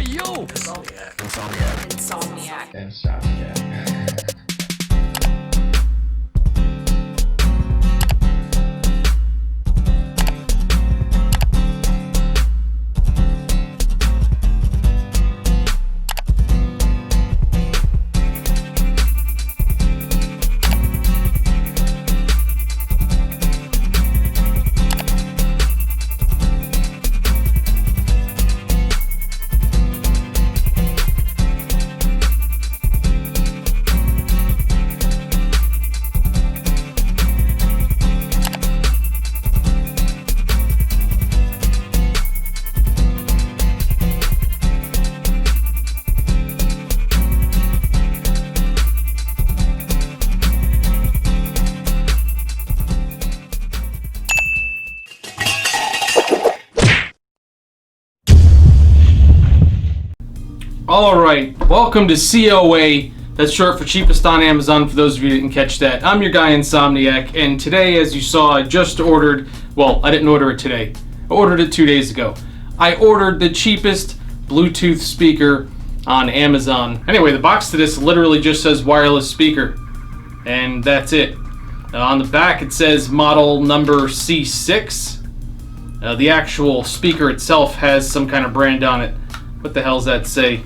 yo! Insomniac. Alright, welcome to COA, that's short for Cheapest on Amazon for those of you who didn't catch that. I'm your guy Insomniac, and today, as you saw, I just ordered, well, I didn't order it today. I ordered it 2 days ago. I ordered the cheapest Bluetooth speaker on Amazon. Anyway, the box to this literally just says wireless speaker, and that's it. On the back it says model number C6. The actual speaker itself has some kind of brand on it. What the hell does that say?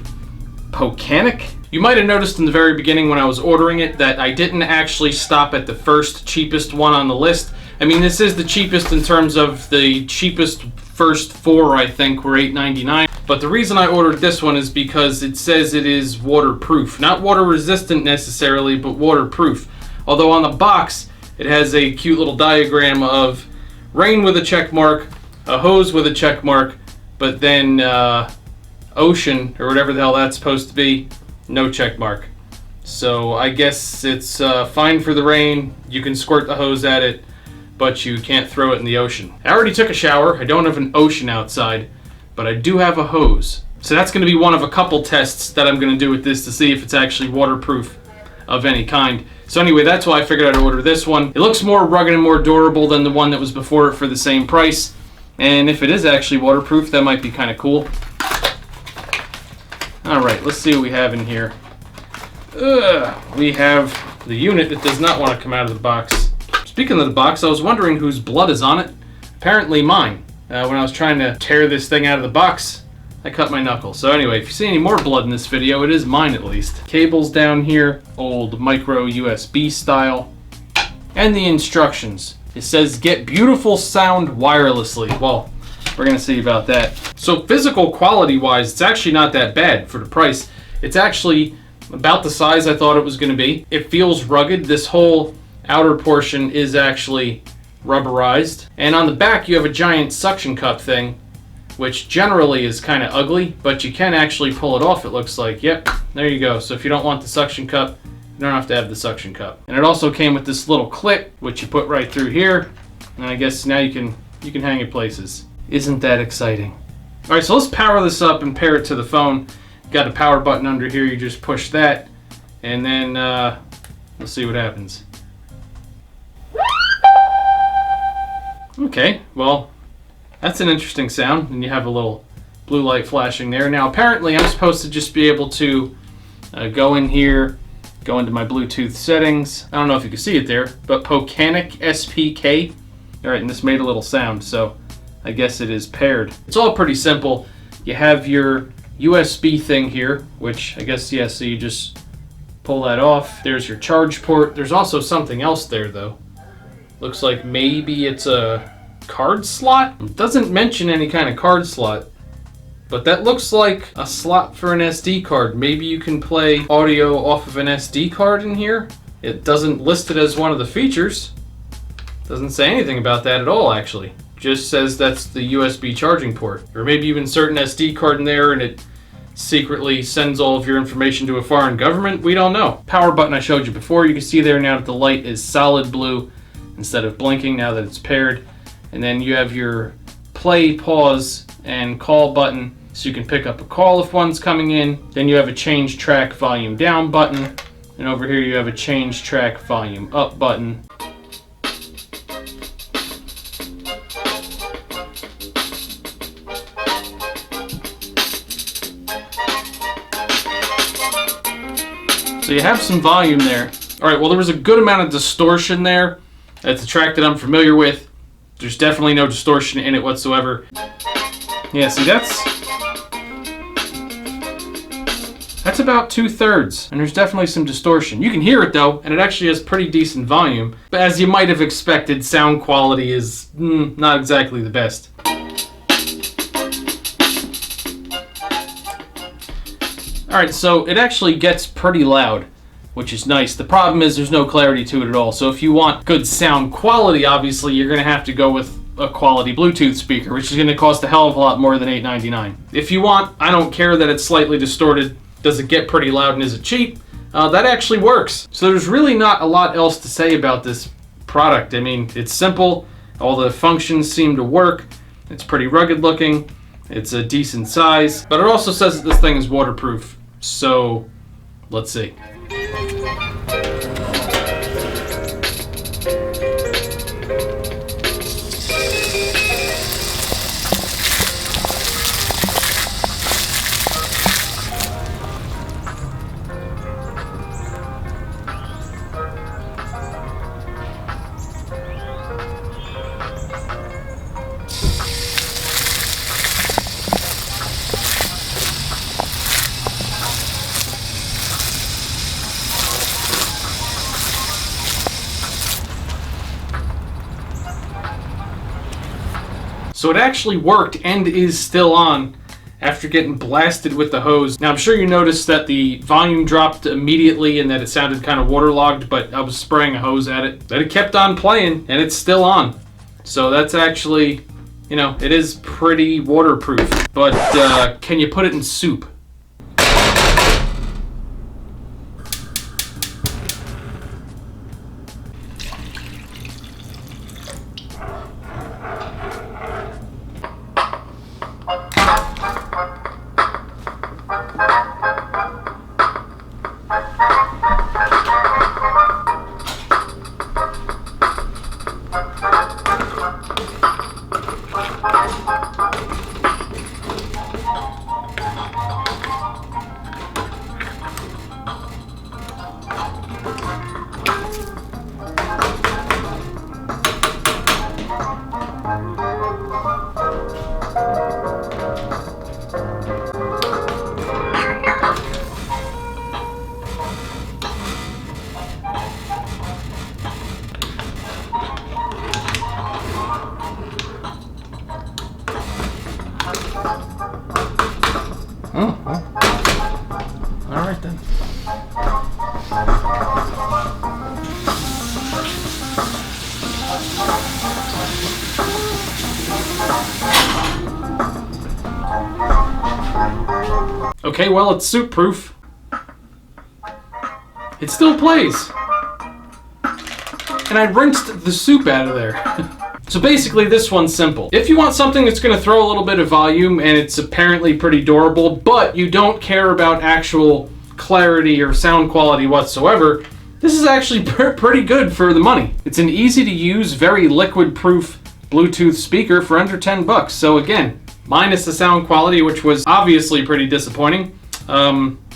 Pokanic? You might have noticed in the very beginning when I was ordering it that I didn't actually stop at the first cheapest one on the list. I mean, this is the cheapest in terms of the cheapest first four, I think, were $8.99. But the reason I ordered this one is because it says it is waterproof. Not water resistant necessarily, but waterproof. Although on the box, it has a cute little diagram of rain with a check mark, a hose with a check mark, but then ocean, or whatever the hell that's supposed to be, no check mark. So I guess it's fine for the rain. You can squirt the hose at it, but you can't throw it in the ocean. I already took a shower. I don't have an ocean outside, but I do have a hose. So that's going to be one of a couple tests that I'm going to do with this to see if it's actually waterproof of any kind. So anyway, that's why I figured I'd order this one. It looks more rugged and more durable than the one that was before it for the same price. And if it is actually waterproof, that might be kind of cool. Alright, let's see what we have in here. We have the unit that does not want to come out of the box. Speaking of the box, I was wondering whose blood is on it. Apparently mine. When I was trying to tear this thing out of the box, I cut my knuckle. So anyway, if you see any more blood in this video, it is mine at least. Cables down here, old micro USB style. And the instructions. It says, get beautiful sound wirelessly. Well, we're going to see about that. So physical quality wise, it's actually not that bad for the price. It's actually about the size I thought it was going to be. It feels rugged. This whole outer portion is actually rubberized. And on the back you have a giant suction cup thing, which generally is kind of ugly, but you can actually pull it off, it looks like. Yep, there you go. So if you don't want the suction cup, you don't have to have the suction cup. And it also came with this little clip, which you put right through here. And I guess now you can hang it places. Isn't that exciting? Alright, so let's power this up and pair it to the phone. Got a power button under here, you just push that, and then we'll see what happens. Okay, well, that's an interesting sound, and you have a little blue light flashing there. Now apparently I'm supposed to just be able to go in here, go into my Bluetooth settings. I don't know if you can see it there, but Pokanic SPK. Alright, and this made a little sound, so I guess it is paired. It's all pretty simple. You have your USB thing here, which I guess, yeah, so you just pull that off. There's your charge port. There's also something else there, though. Looks like maybe it's a card slot? It doesn't mention any kind of card slot, but that looks like a slot for an SD card. Maybe you can play audio off of an SD card in here. It doesn't list it as one of the features. Doesn't say anything about that at all, actually. Just says that's the USB charging port. Or maybe you insert an SD card in there and it secretly sends all of your information to a foreign government. We don't know. Power button I showed you before. You can see there now that the light is solid blue instead of blinking now that it's paired. And then you have your play, pause, and call button so you can pick up a call if one's coming in. Then you have a change track volume down button. And over here you have a change track volume up button. So you have some volume there. All right, well, there was a good amount of distortion there. It's a track that I'm familiar with. There's definitely no distortion in it whatsoever. Yeah, see, that's about 2/3, and there's definitely some distortion. You can hear it though, and it actually has pretty decent volume. But as you might have expected, sound quality is not exactly the best. Alright, so it actually gets pretty loud, which is nice. The problem is there's no clarity to it at all. So if you want good sound quality, obviously you're going to have to go with a quality Bluetooth speaker, which is going to cost a hell of a lot more than $8.99. If you want, I don't care that it's slightly distorted. Does it get pretty loud and is it cheap? That actually works. So there's really not a lot else to say about this product. I mean, it's simple. All the functions seem to work. It's pretty rugged looking. It's a decent size. But it also says that this thing is waterproof. So, let's see. So it actually worked and is still on after getting blasted with the hose. Now I'm sure you noticed that the volume dropped immediately and that it sounded kind of waterlogged, but I was spraying a hose at it. But it kept on playing and it's still on. So that's actually, you know, it is pretty waterproof. But can you put it in soup? Oh, well. All right then. Okay, well, it's soup proof. It still plays. And I rinsed the soup out of there. So basically this one's simple. If you want something that's going to throw a little bit of volume and it's apparently pretty durable, but you don't care about actual clarity or sound quality whatsoever, this is actually pretty good for the money. It's an easy to use, very liquid proof Bluetooth speaker for under $10. So again, minus the sound quality, which was obviously pretty disappointing.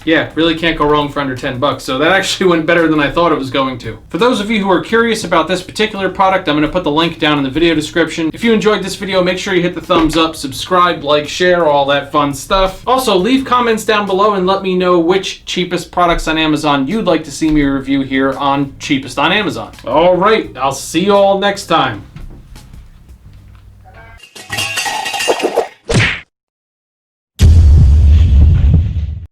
Yeah, really can't go wrong for under $10. So that actually went better than I thought it was going to. For those of you who are curious about this particular product, I'm going to put the link down in the video description. If you enjoyed this video, make sure you hit the thumbs up, subscribe, like, share, all that fun stuff. Also, leave comments down below and let me know which cheapest products on Amazon you'd like to see me review here on Cheapest on Amazon. All right, I'll see you all next time.